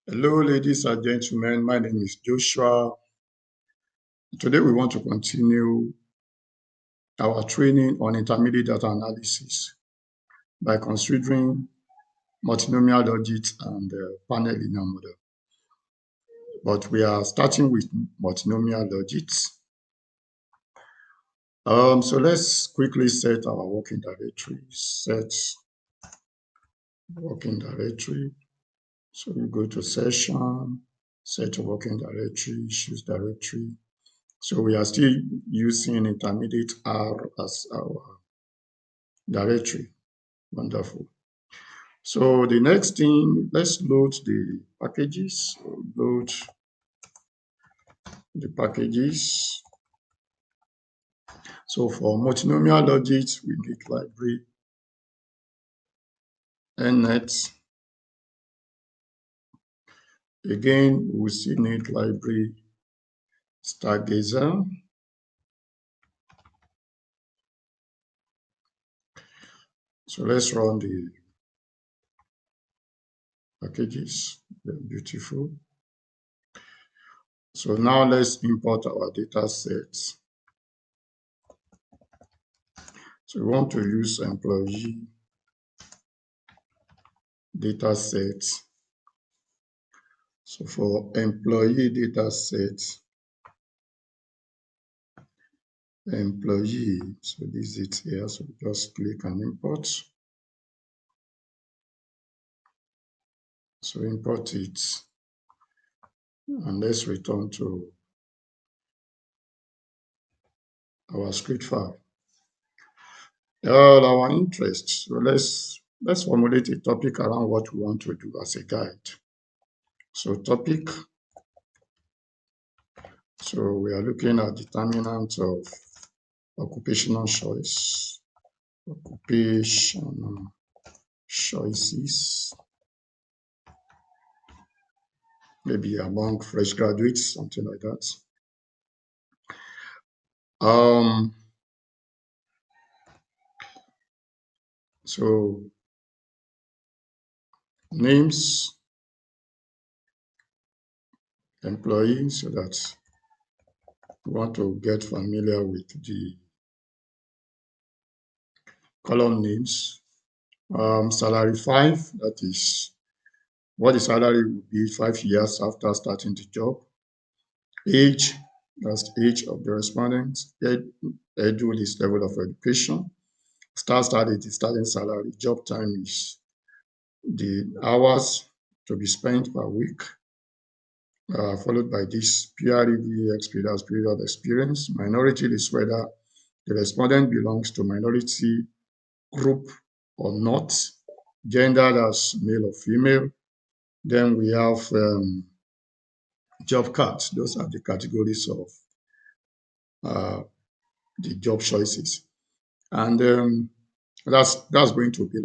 Hello, ladies and gentlemen. My name is Joshua. Today, we want to continue our training on intermediate data analysis by considering multinomial logit and panel linear model. But we are starting with multinomial logit. So let's quickly set our working directory. Set working directory. So we go to session, set working directory, choose directory. So we are still using intermediate R as our directory. Wonderful. So the next thing, let's load the packages. So load the packages. So for multinomial logit, we need library nnet. Again, we still need library stargazer. So let's run the packages. They're beautiful. So now let's import our data sets. So we want to use employee data set. So for employee data set, employee, so this is it here. So just click and import. So import it, and let's return to our script file. Our interests. So let's formulate a topic around what we want to do as a guide. So topic. So we are looking at determinants of occupational choice, occupational choices, maybe among fresh graduates, something like that. So names, employees, so that we want to get familiar with the column names. Salary 5, that is what the salary will be 5 years after starting the job. Age, that's the age of the respondent. Schedule is level of education. Start date is starting salary. Job time is the hours to be spent per week. Followed by this PREV experience, period of experience. Minority is whether the respondent belongs to minority group or not. Gender as male or female. Then we have job cards. Those are the categories of the job choices. And that's going to be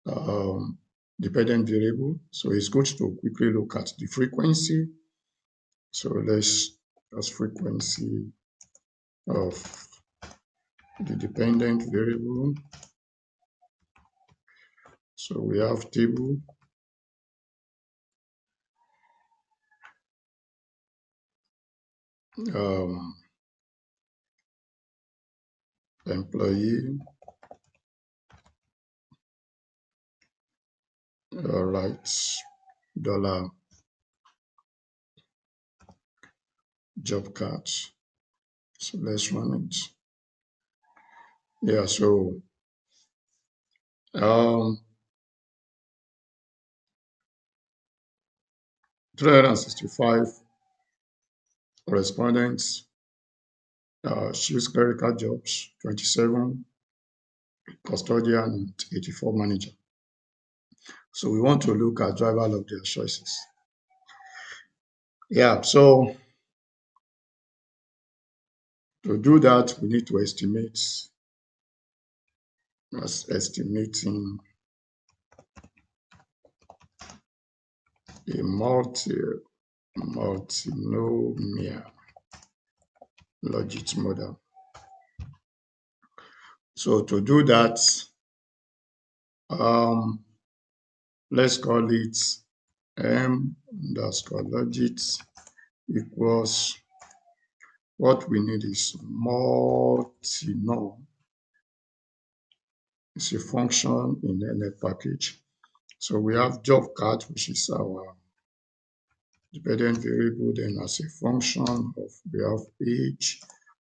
our dependent variable. So it's good to quickly look at the frequency. So that's frequency of the dependent variable. So we have table. Employee. All right. Dollar job cards. So let's run it. Yeah, so 365 respondents choose clerical jobs, 27 custodian, and 84 manager. So we want to look at driver of their choices. Yeah, so to do that, we need to estimate. As estimating a multinomial logit model. So to do that, let's call it m_logit equals, what we need is multinom. It's a function in nnet package. So we have job card, which is our dependent variable. Then as a function of, we have age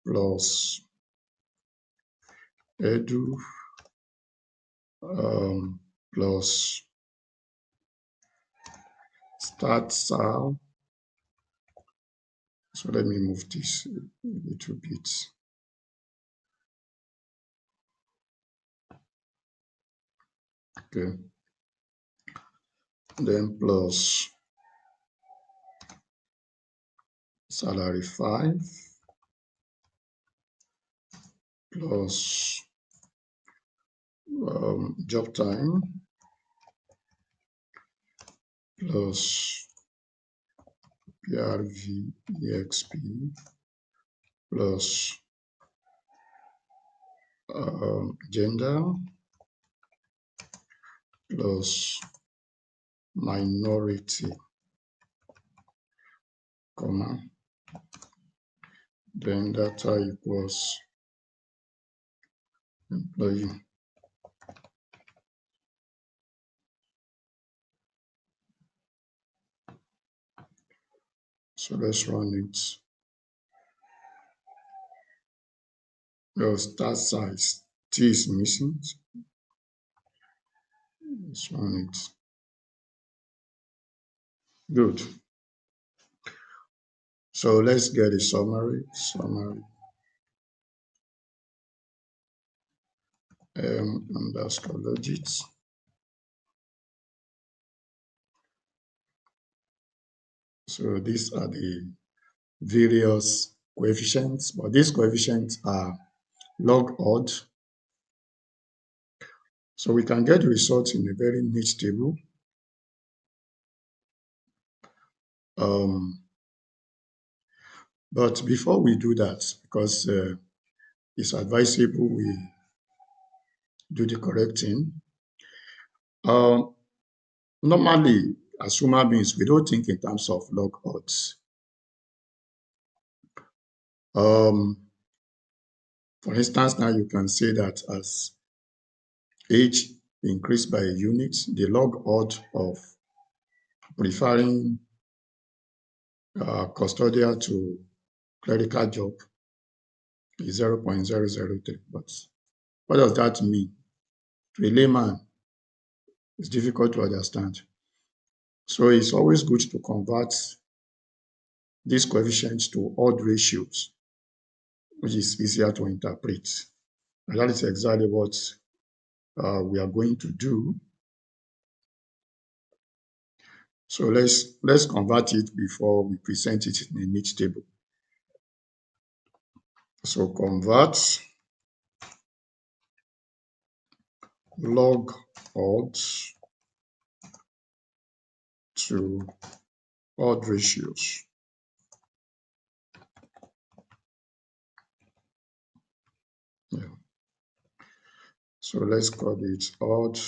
plus edu plus start sal. So let me move this a little bit. Okay. Then plus salary 5 plus job time plus PRV EXP plus gender plus minority, comma, then data equals employee. So let's run it. The start size T is missing. Let's run it. Good. So let's get a summary. M_logit. So these are the various coefficients, but these coefficients are log odd. So we can get the results in a very neat table. But before we do that, because it's advisable we do the correct thing. Normally, as human beings, we don't think in terms of log odds. For instance, now you can say that as age increased by a unit, the log odd of preferring custodial to clerical job is 0.003. But what does that mean? To a layman, it's difficult to understand. So it's always good to convert these coefficients to odd ratios, which is easier to interpret. And that is exactly what we are going to do. So let's convert it before we present it in a neat table. So convert log odds to odd ratios. Yeah. So let's call it odd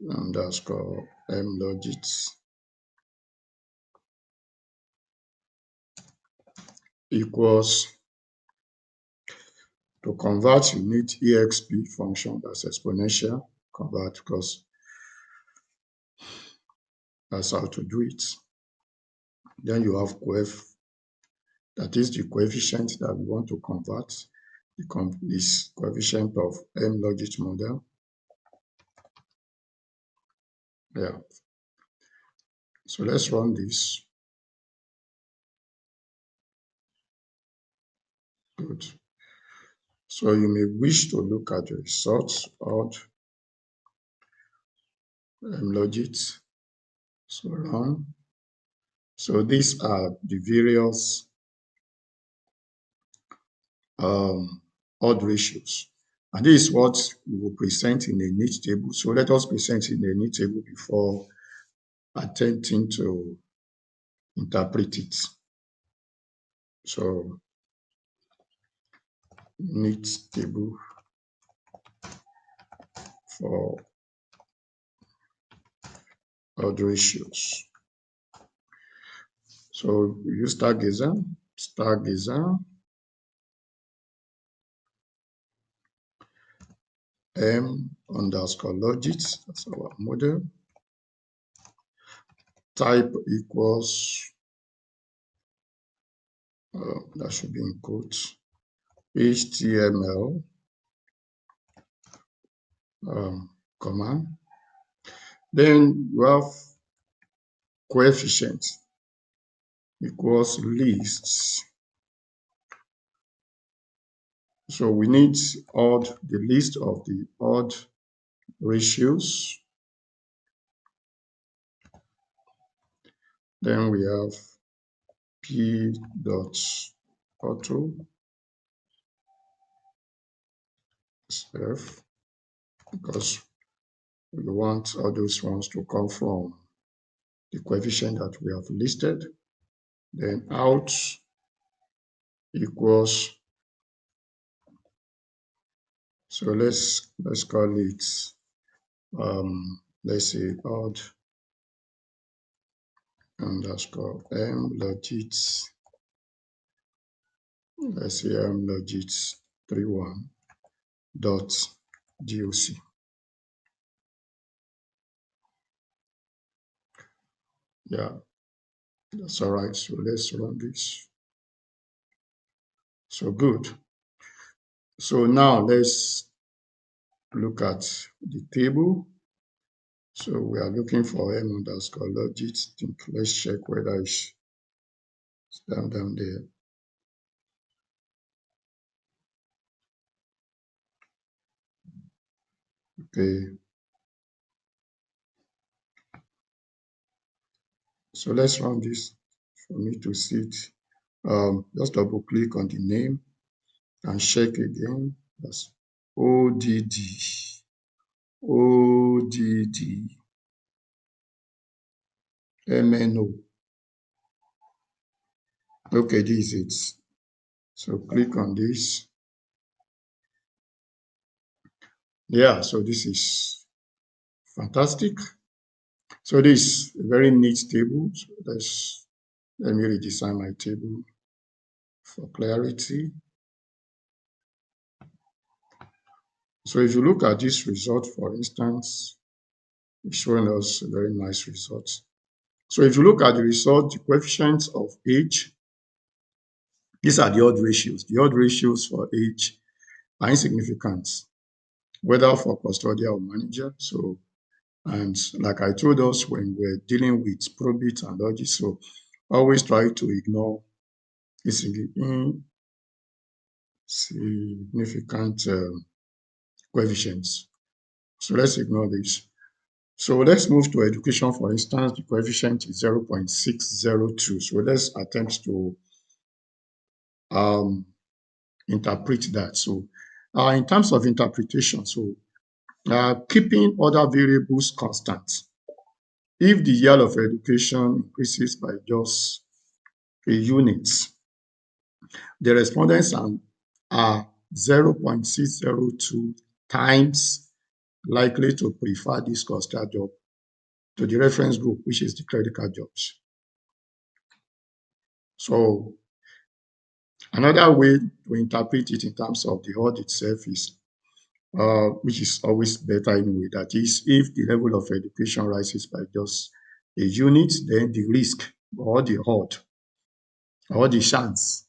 underscore mlogit equals, to convert you need exp function, that's exponential convert, because that's how to do it. Then you have coef, that is the coefficient that we want to convert, this coefficient of mlogit model. Yeah. So let's run this. Good. So you may wish to look at the results of mlogit. So run. So these are the various odd ratios. And this is what we will present in a neat table. So let us present in a neat table before attempting to interpret it. So neat table for odd ratios. So we use stargazer, m_logit, that's our model. Type equals, that should be in quotes, HTML, comma. Then you have coefficient equals lists. So we need the list of the odd ratios. Then we have p.auto self, because we want all those ones to come from the coefficient that we have listed. Then out equals, so let's call it let's say odd underscore m_logit, let's say m_logit 31 dot doc. Yeah, that's all right. So let's run this. So good. So now let's look at the table. So we are looking for m_logit. Let's check whether it's down there. Okay. So let's run this for me to see it. Just double click on the name and check again. That's ODD. MNO. Okay, this is it. So click on this. Yeah, so this is fantastic. So this is a very neat table. So let me redesign my table for clarity. So if you look at this result, for instance, it's showing us a very nice result. So if you look at the result, the coefficients of age, these are the odd ratios. The odd ratios for age are insignificant, whether for custodian or manager. So, and like I told us when we're dealing with probit and logit, so always try to ignore insignificant coefficients. So let's ignore this. So let's move to education. For instance, the coefficient is 0.602. So let's attempt to interpret that. So in terms of interpretation, so keeping other variables constant. If the year of education increases by just a unit, the respondents are 0.602 times likely to prefer this cluster job to the reference group, which is the credit card jobs. So another way to interpret it in terms of the odd itself is, which is always better anyway, that is, if the level of education rises by just a unit, then the risk or the odd or the chance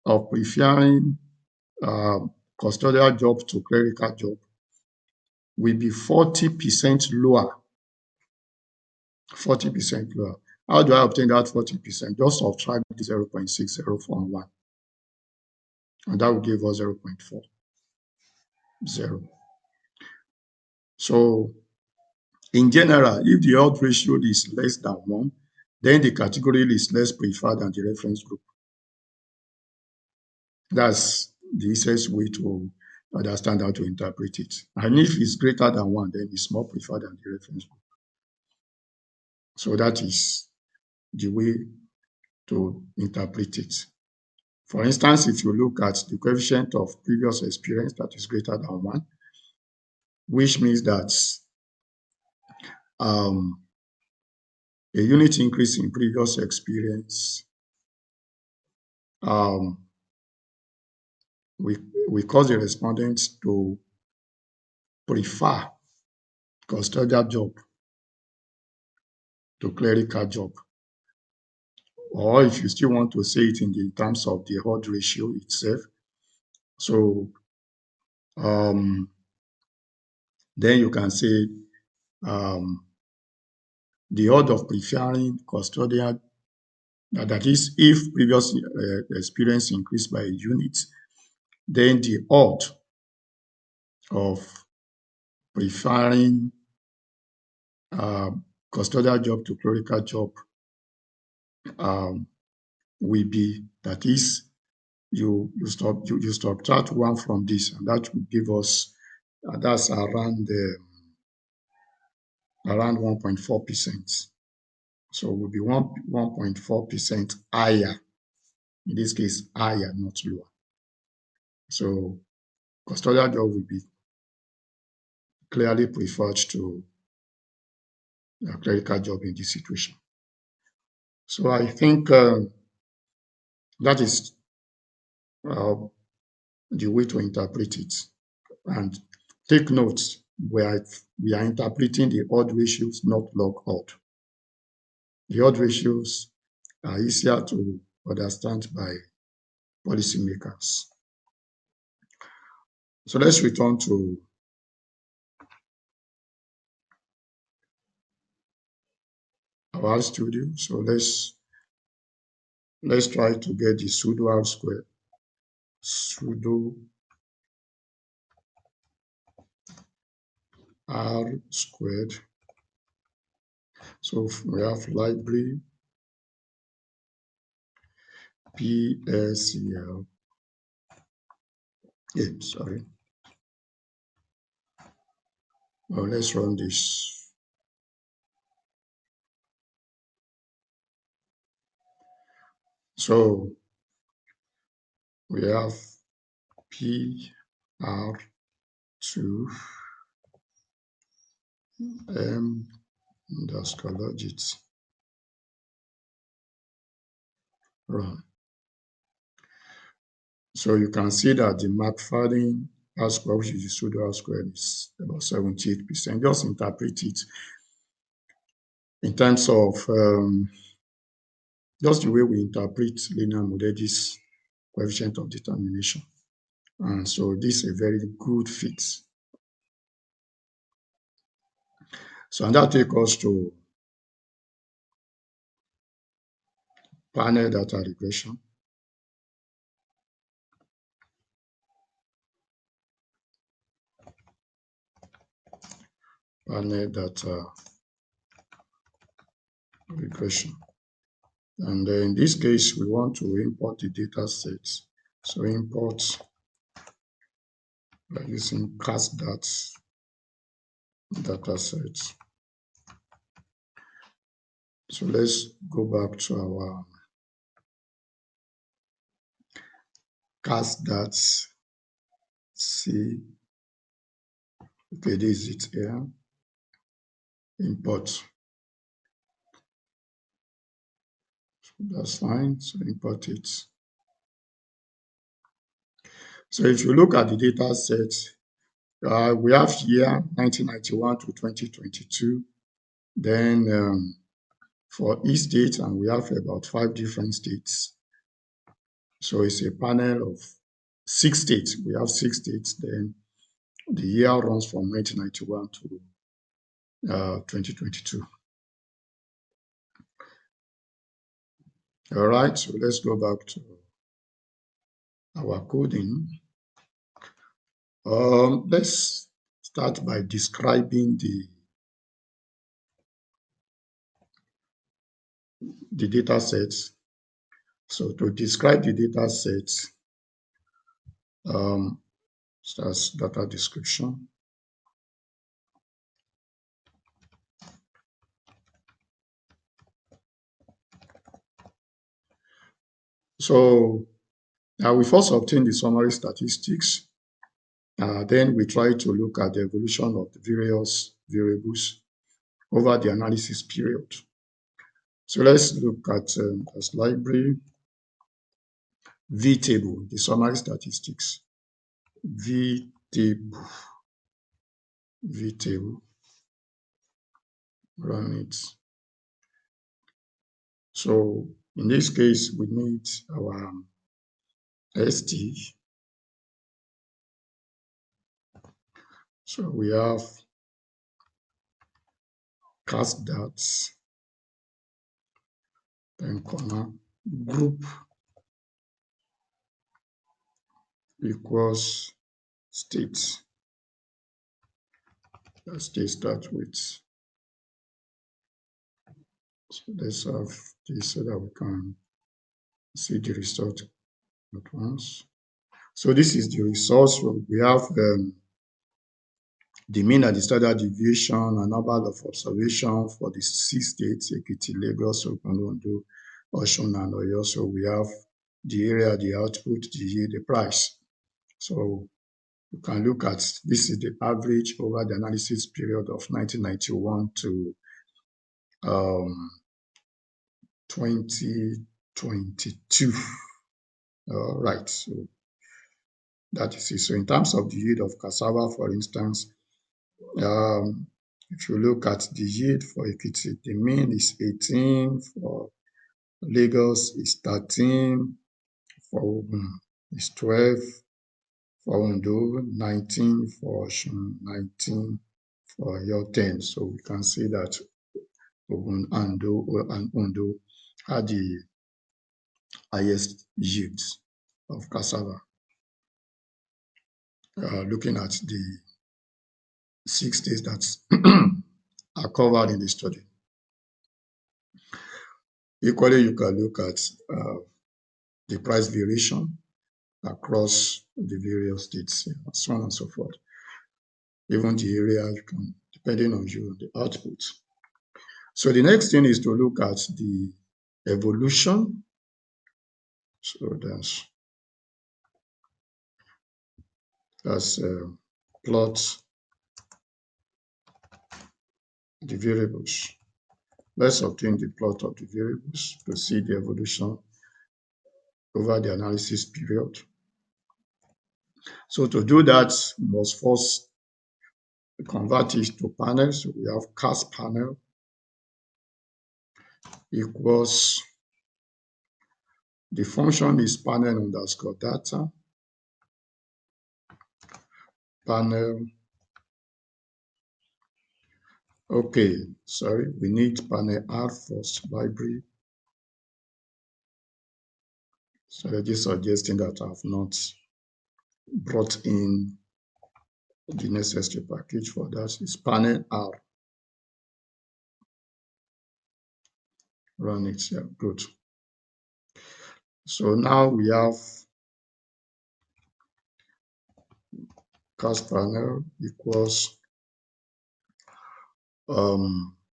of preferring custodial job to clerical job will be 40% lower. 40% lower. How do I obtain that 40%? Just subtract the 0.60 from 1. And that will give us 0.40. So in general, if the odd ratio is less than 1, then the category is less preferred than the reference group. That's the easiest way to understand how to interpret it. And if it's greater than 1, then it's more preferred than the reference group. So that is the way to interpret it. For instance, if you look at the coefficient of previous experience that is greater than 1, which means that a unit increase in previous experience, um, we cause the respondents to prefer custodial job to clerical job. Or if you still want to say it in the terms of the odd ratio itself, so then you can say the odd of preferring custodial, that is, if previous experience increased by a unit, then the odd of preferring custodial job to clerical job will be, that is, you subtract one from this, and that will give us that's around 1.4%. So it will be 1.4% higher. In this case, higher, not lower. So custodial job will be clearly preferred to a clerical job in this situation. So I think that is the way to interpret it. And take note, we are interpreting the odd ratios, not log odd. The odd ratios are easier to understand by policymakers. So let's return to our studio. So let's try to get the pseudo R squared. Pseudo R squared. So we have library PSCL. Yeah, sorry. Well, let's run this. So we have PR2 Logit run. So you can see that the McFadden R squared, which is the pseudo R squared, is about 78%. Just interpret it in terms of just the way we interpret linear model, this coefficient of determination. And so this is a very good fit. So and that takes us to panel data regression. Panel data regression. And in this case, we want to import the data sets. So import by using cast data sets. So let's go back to our cast see. Okay, this is it here. Import. So that's fine. So import it. So if you look at the data set, we have here 1991 to 2022. Then for each state, and we have about 5 different states. So it's a panel of 6 states. We have 6 states. Then the year runs from 1991 to 2022. All right, so let's go back to our coding. Let's start by describing the data sets. So to describe the data sets, that's data description. So we first obtain the summary statistics. Then we try to look at the evolution of the various variables over the analysis period. So let's look at as library V table, the summary statistics. V table, run it. So in this case, we need our ST. So we have cast dats, then comma, group equals state. Let's start with. So let's have this so that we can see the result at once. So this is the result. So we have the mean and the standard deviation and number of observation for the 6 states, Ekiti, Lagos, Ondo, Osun, and Oyo. So we have the area, the output, the yield, the price. So you can look at, this is the average over the analysis period of 1991 to 2022. Right, so that is it. So in terms of the yield of cassava, for instance, if you look at the yield for Ekiti, the mean is 18, for Lagos is 13, for Ogun is 12, for Ondo 19, for Osun 19, for Oyo 10. So we can see that Ogun and Ondo had the highest yields of cassava. Looking at the 6 states that are covered in the study. Equally, you can look at the price variation across the various states, so on and so forth. Even the area, you can, depending on you, the output. So the next thing is to look at the evolution. So that's plot the variables. Let's obtain the plot of the variables to see the evolution over the analysis period. So to do that, we must first convert it to panels. So we have cast panel equals, the function is panel underscore data, panel. Okay, sorry, we need panel R first, library. So that is suggesting that I have not brought in the necessary package for that. Is panel R. Run it, yeah, good. So now we have cast panel equals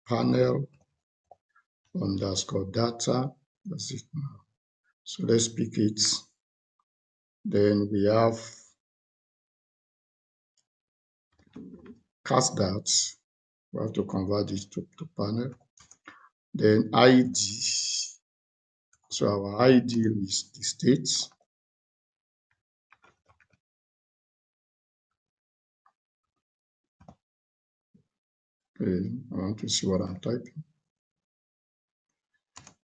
panel underscore data. That's it now. So let's pick it. Then we have cast that. We have to convert it to panel. Then ID. So our ID is the state. Okay, I want to see what I'm typing.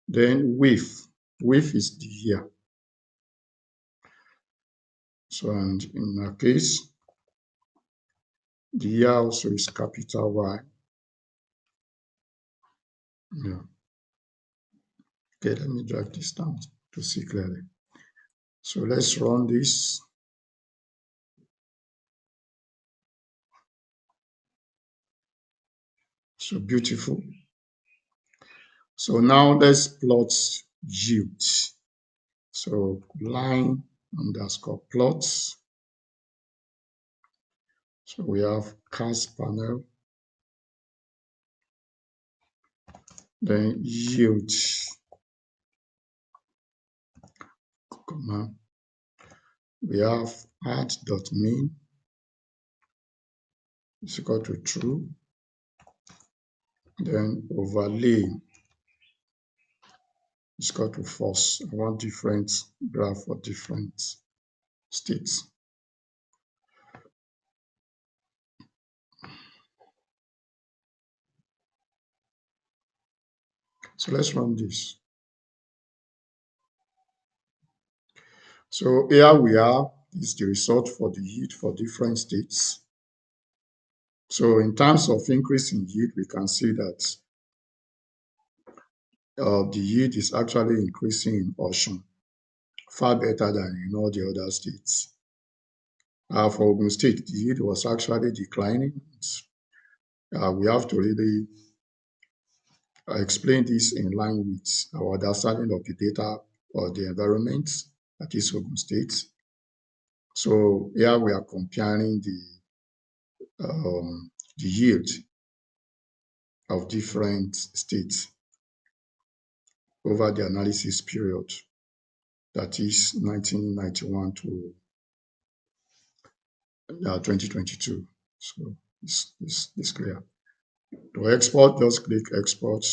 Then width. Width is the year. So, and in our case, the year also is capital Y. Yeah. Okay, let me drag this down to see clearly. So let's run this. So beautiful. So now let's plot yield. So line underscore plots. So we have cast panel. Then yield. Comma. We have add.mean is equal to true. Then overlay is equal to false. I want different graph for different states. So let's run this. So here we are, is the result for the yield for different states. So in terms of increase in yield, we can see that the yield is actually increasing in Osun, far better than in all the other states. For Ogun State, the yield was actually declining. We have to really explain this in line with our understanding of the data or the environment, that is Ogun State. So here we are comparing the yield of different states over the analysis period, that is 1991 to 2022. So it's clear. To export, just click export.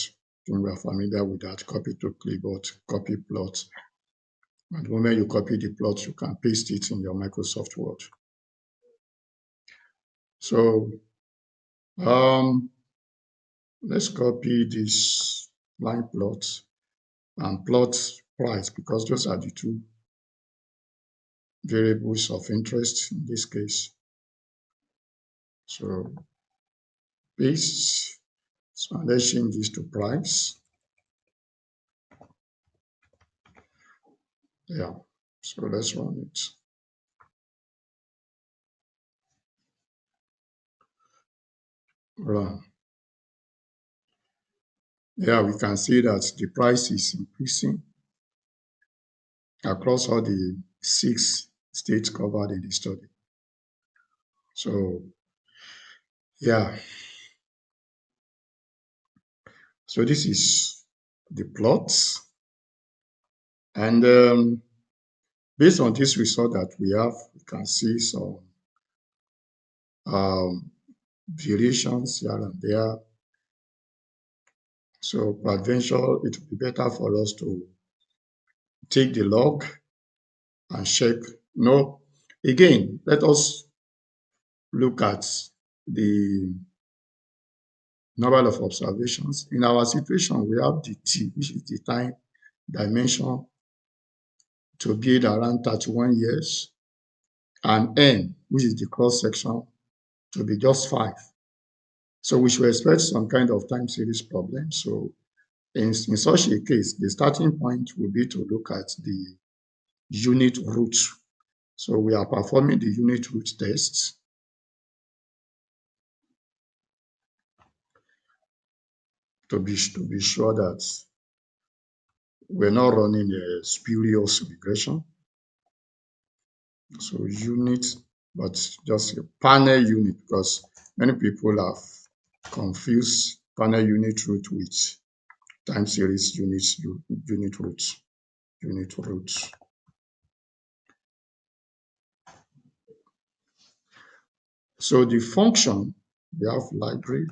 When we are familiar with that, copy to clipboard, copy plot. And the moment you copy the plot, you can paste it in your Microsoft Word. So let's copy this line plot and plot price, because those are the two variables of interest in this case. So paste. So let's change this to price. Yeah. So let's run it. Run. Yeah, we can see that the price is increasing across all the 6 states covered in the study. So yeah. So this is the plots. And based on this result that we have, we can see some variations here and there. So peradventure, it would be better for us to take the log and check. No, again, let us look at the number of observations. In our situation, we have the t, which is the time dimension, to be around 31 years, and n, which is the cross section, to be just 5. So we should expect some kind of time series problem. So in such a case, the starting point will be to look at the unit root. So we are performing the unit root tests. To be sure that we're not running a spurious regression. So unit, but just a panel unit, because many people have confused panel unit root with time series unit roots. So the function, we have library.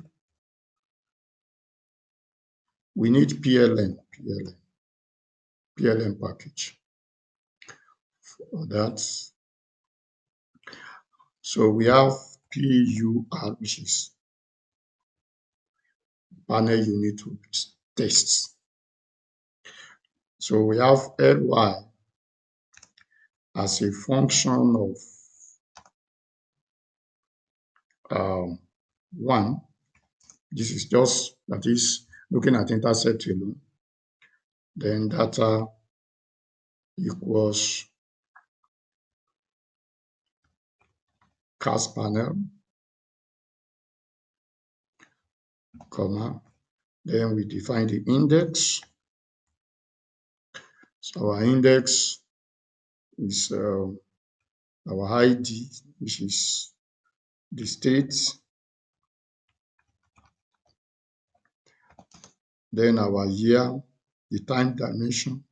We need PLN package for that. So we have PUR, which is panel unit root tests. So we have ly as a function of 1. This is just, that is looking at intercept alone. Then data equals cast panel, comma. Then we define the index. So our index is our ID, which is the state. Then our year, the time dimension,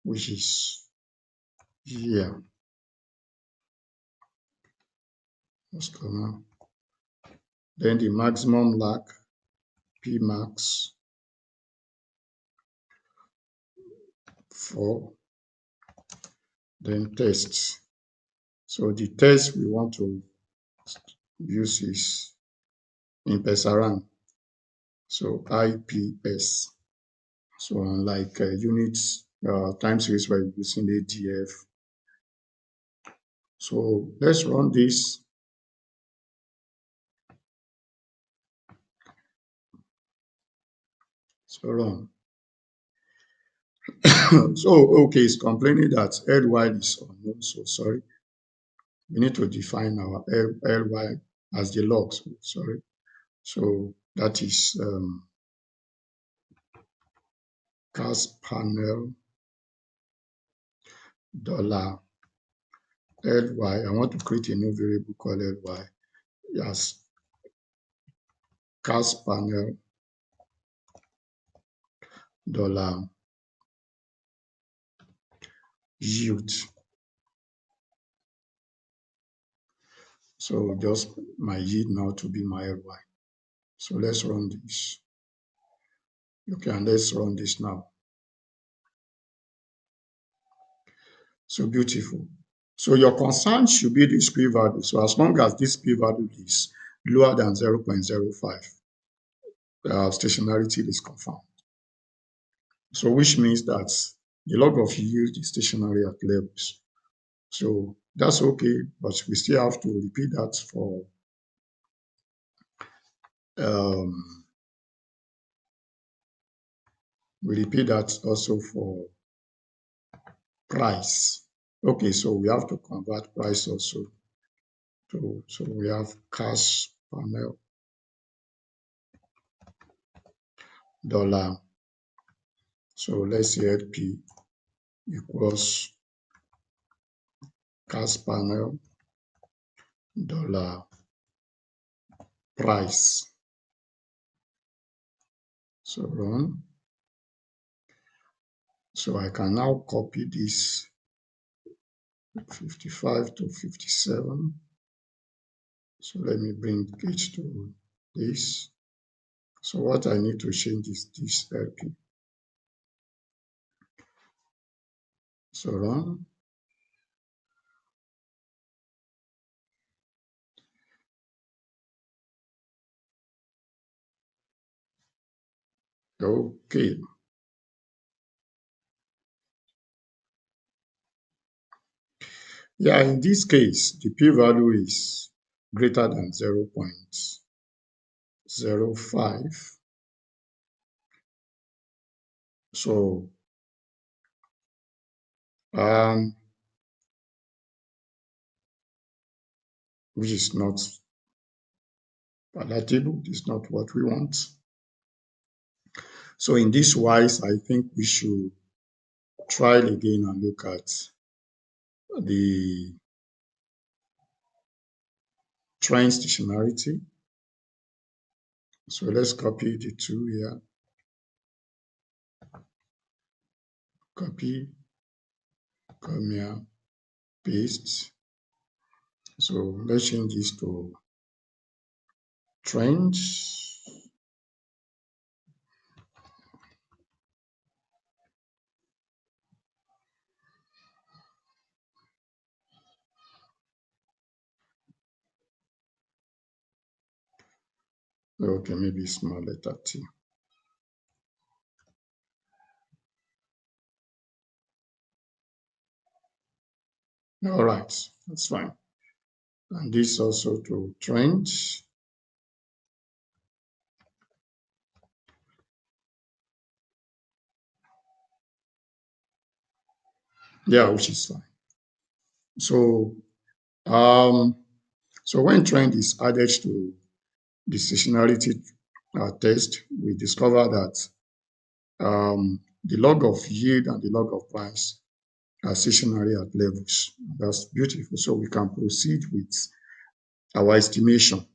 which is year. Then the maximum lag, P max. 4, then tests. So the test we want to use is in Pesaran. So IPS. So unlike units time series, we're using ADF. So let's run this. So run. So okay, it's complaining that ly is unknown. So sorry, we need to define our ly as the log. So sorry. So that is cast panel dollar ly. I want to create a new variable called ly. Yes, cast panel dollar yield. So just my yield now to be my ly. So let's run this. Okay, and let's run this now. So beautiful. So your concern should be this p-value. So as long as this p-value is lower than 0.05, stationarity is confirmed. So which means that the log of yield is stationary at levels. So that's okay, but we still have to repeat that for we repeat that also for price. Okay, so we have to convert price also to, so we have cash panel dollar. So let's say LP equals cash panel dollar price. So run. So I can now copy this 55 to 57. So let me bring it to this. So what I need to change is this LP. So run. Okay. Yeah, in this case, the p-value is greater than 0.05. So which is not palatable, is not what we want. So in this wise, I think we should try again and look at the trend stationarity. So let's copy the two here. Copy, come here, paste. So let's change this to trend. Okay, maybe small letter T. All right, that's fine. And this also to trend. Yeah, which is fine. So, so when trend is added to the stationarity test, we discover that the log of yield and the log of price are stationary at levels. That's beautiful. So we can proceed with our estimation.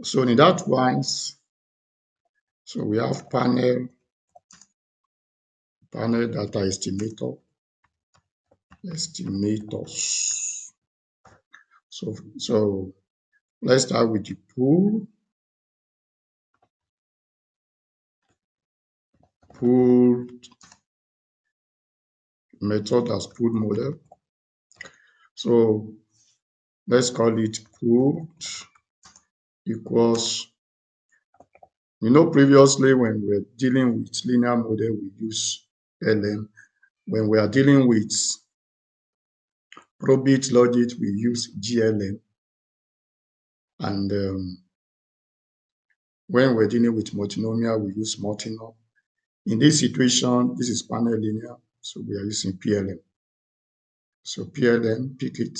So in that wise, so we have panel data estimators. So let's start with the pool method as pooled model. So let's call it pooled equals, previously when we're dealing with linear model, we use LM. When we are dealing with probit logit, we use GLM. And when we're dealing with multinomial, we use multinom. In this situation, this is panel linear, so we are using PLM. So PLM, pick it.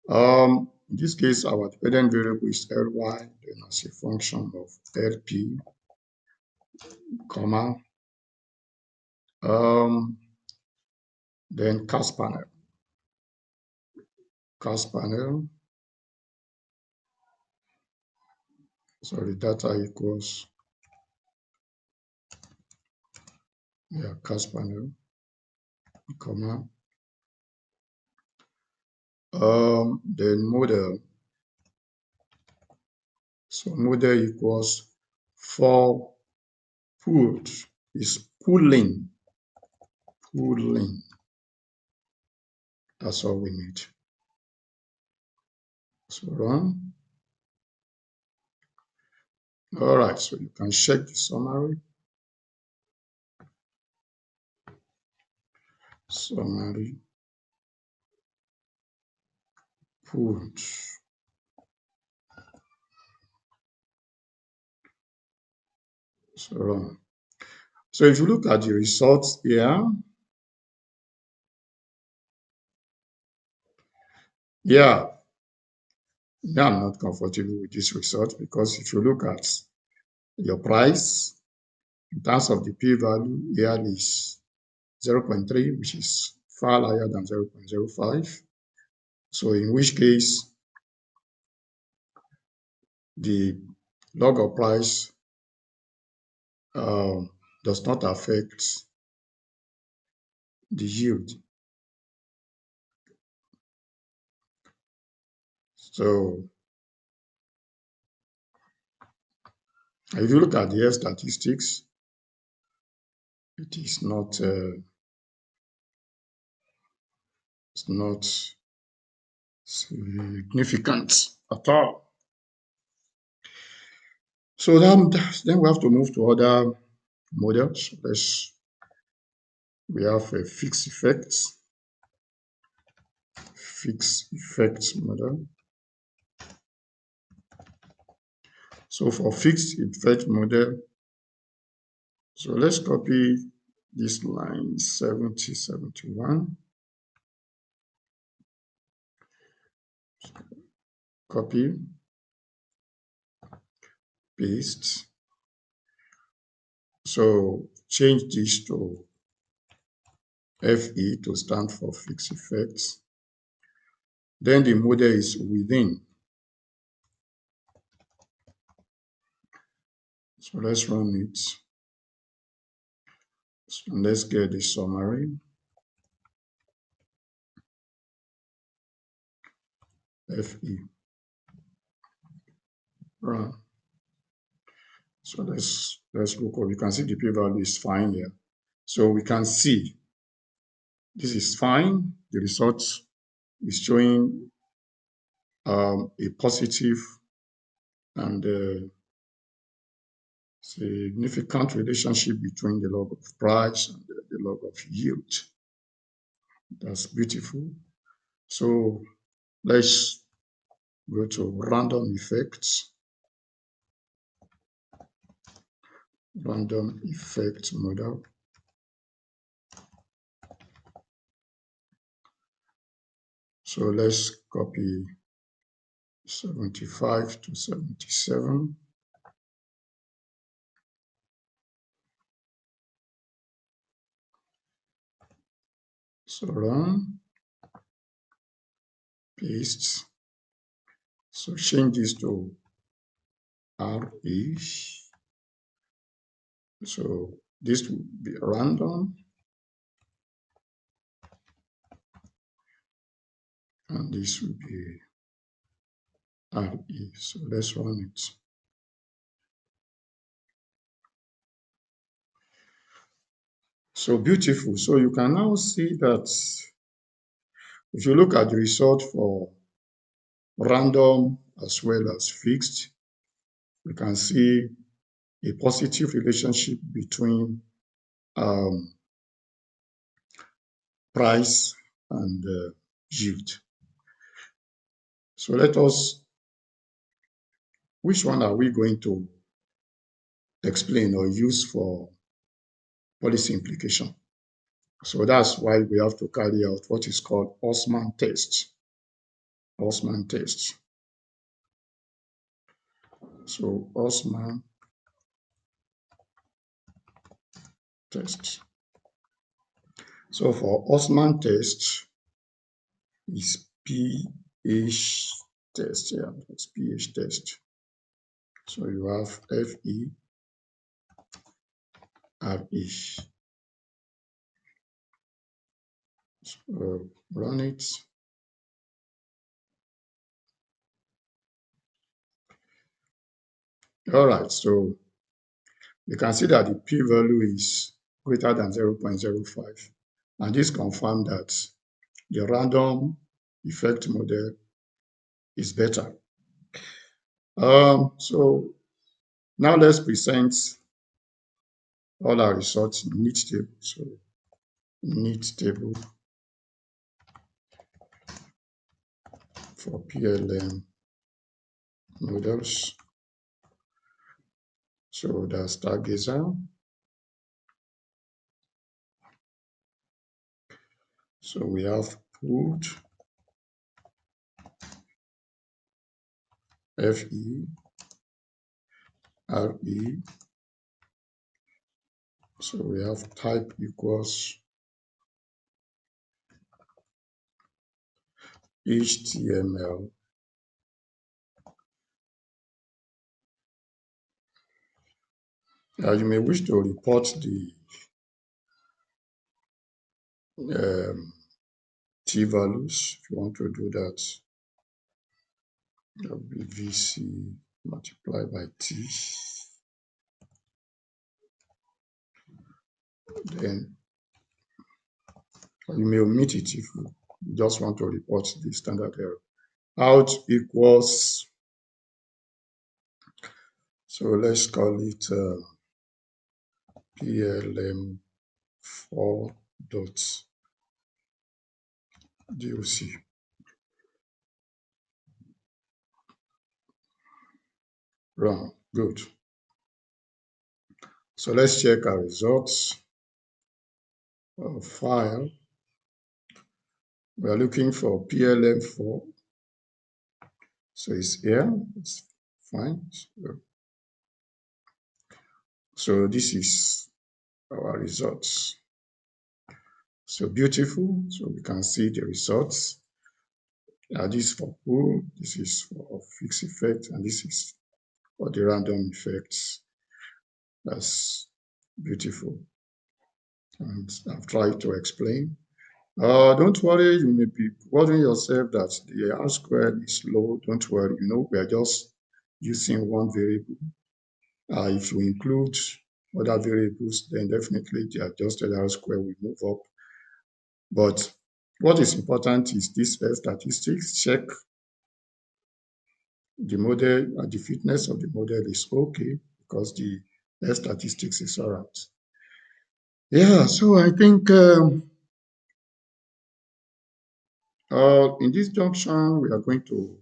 In this case, our dependent variable is Ly, then as a function of LP, comma, then cast panel. Cast panel, sorry, data equals, cast panel, comma, then model. So model equals for pooled is pooling. That's all we need. So run. All right, so you can check the summary. Summary pooled. So run. So if you look at the results here, I'm not comfortable with this result because if you look at your price in terms of the p-value, here is 0.3, which is far higher than 0.05. So in which case, the log of price does not affect the yield. So if you look at the statistics, it is not significant at all. So then we have to move to other models. We have a fixed effects model. So for fixed effect model, so let's copy this line 70, 71. Copy, paste. So change this to FE to stand for fixed effects. Then the model is within. So let's run it. So let's get the summary. FE. Run. So let's look up. You can see the p-value is fine here. So we can see this is fine. The result is showing a positive and significant relationship between the log of price and the log of yield. That's beautiful. So let's go to random effects. Random effect model. So let's copy 75 to 77. So run, paste. So change this to RE. So this will be random. And this will be RE. So let's run it. So beautiful. So you can now see that if you look at the result for random as well as fixed, we can see a positive relationship between um, price and yield. So let us, which one are we going to explain or use for policy implication? So that's why we have to carry out what is called Hausman test. Hausman test. So Hausman test. So for Hausman test is pH test. Yeah, that's pH test. So you have FE, RE. So run it. All right, so you can see that the p-value is greater than 0.05. And this confirms that the random effect model is better. So now let's present all our results in nnet table. So nnet table for PLM models. So the stargazer. So we have put FE, RE. So we have type equals HTML. You may wish to report the t values. If you want to do that, that will be VC multiplied by T. Then you may omit it if you just want to report the standard error. Out equals, so let's call it PLM4.doc. Run. Good. So let's check our results. File. We are looking for PLM4. So it's here. It's fine. So this is our results. So beautiful. So we can see the results. This is for pool, this is for fixed effect, and this is for the random effects. That's beautiful. And I've tried to explain. Don't worry, you may be worrying yourself that the R squared is low. Don't worry, we are just using one variable. If you include other variables, then definitely the adjusted R square will move up. But what is important is this statistics. Check the model, the fitness of the model is okay because the statistics is all right. Yeah, so I think in this junction, we are going to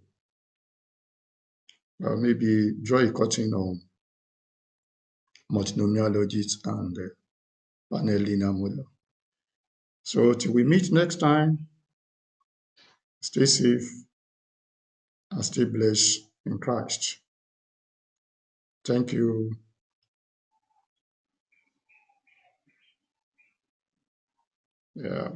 maybe draw a curtain on multinomial logit and panel linear model. So till we meet next time, stay safe and stay blessed in Christ. Thank you. Yeah.